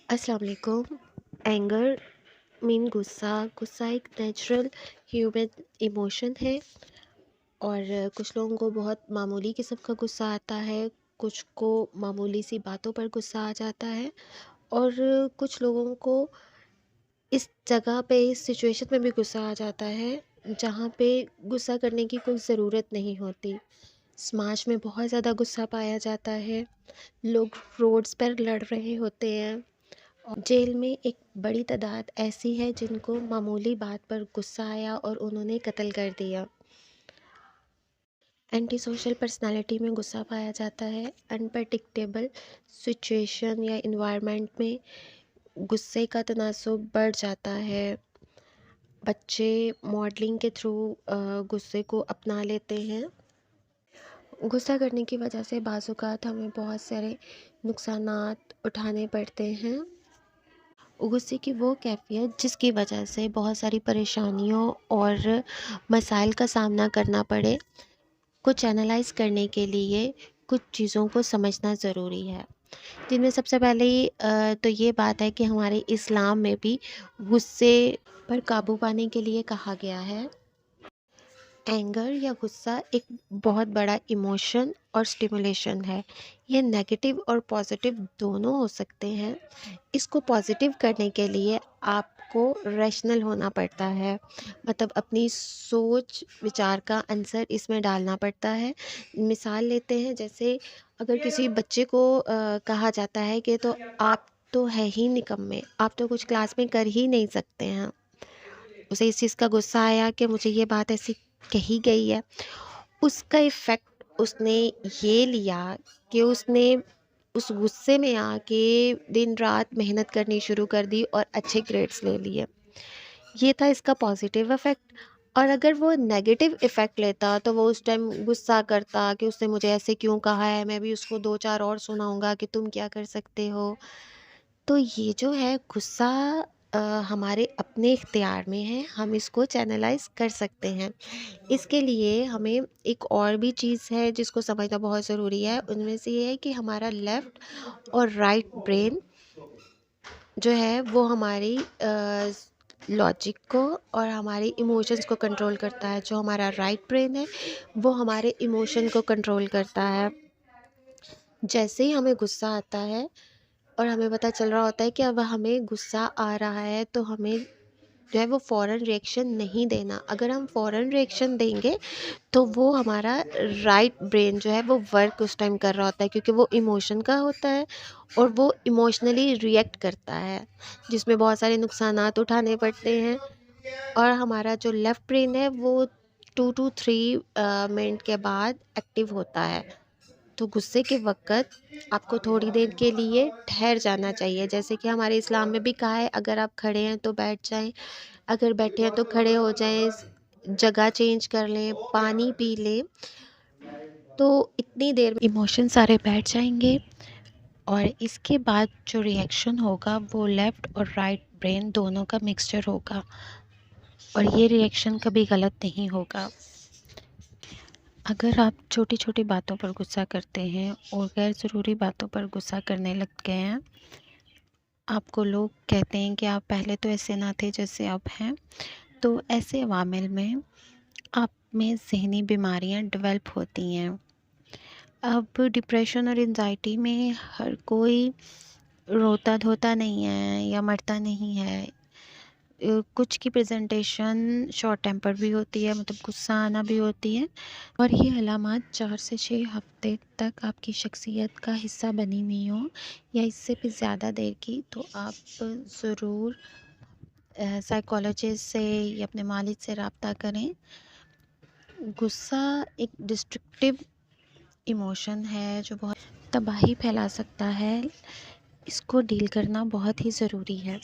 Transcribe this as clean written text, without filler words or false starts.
अस्सलाम वालेकुम। Anger mean गुस्सा। गुस्सा एक नेचुरल ह्यूमन इमोशन है और कुछ लोगों को बहुत मामूली किस्म का गुस्सा आता है, कुछ को मामूली सी बातों पर गुस्सा आ जाता है और कुछ लोगों को इस जगह पे इस सिचुएशन में भी गुस्सा आ जाता है जहाँ पे गुस्सा करने की कोई ज़रूरत नहीं होती। समाज में बहुत ज़्यादा गुस्सा पाया जाता है। लोग रोड्स पर लड़ रहे होते हैं। जेल में एक बड़ी तादाद ऐसी है जिनको मामूली बात पर गुस्सा आया और उन्होंने कत्ल कर दिया। एंटी सोशल पर्सनालिटी में गुस्सा पाया जाता है। अनप्रडिक्टेबल सिचुएशन या इन्वायरमेंट में गुस्से का तनासुब बढ़ जाता है। बच्चे मॉडलिंग के थ्रू गुस्से को अपना लेते हैं। गुस्सा करने की वजह से बाज़-औक़ात हमें बहुत सारे नुकसानात उठाने पड़ते हैं। गुस्से की वो कैफ़ियत जिसकी वजह से बहुत सारी परेशानियों और मसाइल का सामना करना पड़े, कुछ एनालाइज़ करने के लिए कुछ चीज़ों को समझना ज़रूरी है। जिनमें सबसे पहले तो ये बात है कि हमारे इस्लाम में भी गुस्से पर काबू पाने के लिए कहा गया है। एंगर या गुस्सा एक बहुत बड़ा इमोशन और स्टिमुलेशन है। ये नेगेटिव और पॉजिटिव दोनों हो सकते हैं। इसको पॉजिटिव करने के लिए आपको रैशनल होना पड़ता है, मतलब अपनी सोच विचार का आंसर इसमें डालना पड़ता है। मिसाल लेते हैं, जैसे अगर किसी बच्चे को कहा जाता है कि तो आप तो है ही निकम्मे, आप तो कुछ क्लास में कर ही नहीं सकते हैं। उसे इस चीज़ का गुस्सा आया कि मुझे ये बात ऐसी कही गई है। उसका इफ़ेक्ट उसने ये लिया कि उसने उस गुस्से में आके दिन रात मेहनत करनी शुरू कर दी और अच्छे ग्रेड्स ले लिए। ये था इसका पॉजिटिव इफ़ेक्ट। और अगर वो नेगेटिव इफ़ेक्ट लेता तो वो उस टाइम गुस्सा करता कि उसने मुझे ऐसे क्यों कहा है, मैं भी उसको 2-4 और सुनाऊँगा कि तुम क्या कर सकते हो। तो ये जो है गुस्सा अ, हमारे अपने इख्तियार में है, हम इसको चैनलाइज़ कर सकते हैं। इसके लिए हमें एक और भी चीज़ है जिसको समझना बहुत ज़रूरी है, उनमें से ये है कि हमारा लेफ़्ट और राइट ब्रेन जो है वो हमारी लॉजिक को और हमारी इमोशंस को कंट्रोल करता है। जो हमारा राइट ब्रेन है वो हमारे इमोशन को कंट्रोल करता है। जैसे ही हमें गुस्सा आता है और हमें पता चल रहा होता है कि अब हमें गुस्सा आ रहा है, तो हमें जो है वो फ़ौरन रिएक्शन नहीं देना। अगर हम फ़ौरन रिएक्शन देंगे तो वो हमारा राइट ब्रेन जो है वो वर्क उस टाइम कर रहा होता है, क्योंकि वो इमोशन का होता है और वो इमोशनली रिएक्ट करता है, जिसमें बहुत सारे नुकसानात उठाने पड़ते हैं। और हमारा जो लेफ़्ट ब्रेन है वो 2 टू 3 मिनट के बाद एक्टिव होता है। तो गुस्से के वक़्त आपको थोड़ी देर के लिए ठहर जाना चाहिए। जैसे कि हमारे इस्लाम में भी कहा है, अगर आप खड़े हैं तो बैठ जाएँ, अगर बैठे हैं तो खड़े हो जाएँ, जगह चेंज कर लें, पानी पी लें। तो इतनी देर में इमोशन सारे बैठ जाएँगे और इसके बाद जो रिएक्शन होगा वो लेफ़्ट और राइट ब्रेन दोनों का मिक्सचर होगा और ये रिएक्शन कभी गलत नहीं होगा। अगर आप छोटी-छोटी बातों पर गुस्सा करते हैं और गैर ज़रूरी बातों पर गुस्सा करने लग गए हैं, आपको लोग कहते हैं कि आप पहले तो ऐसे ना थे जैसे अब हैं, तो ऐसे अवामिल में आप में ज़हनी बीमारियां डेवलप होती हैं। अब डिप्रेशन और एंजाइटी में हर कोई रोता-धोता नहीं है या मरता नहीं है। कुछ की प्रेजेंटेशन शॉर्ट टेम्पर भी होती है, मतलब गुस्सा आना भी होती है और ये अलामात 4 से 6 हफ्ते तक आपकी शख्सियत का हिस्सा बनी हुई हो या इससे भी ज़्यादा देर की, तो आप ज़रूर साइकोलॉजिस्ट से या अपने मालिक से रब्ता करें। गुस्सा एक डिस्ट्रक्टिव इमोशन है जो बहुत तबाही फैला सकता है। इसको डील करना बहुत ही ज़रूरी है।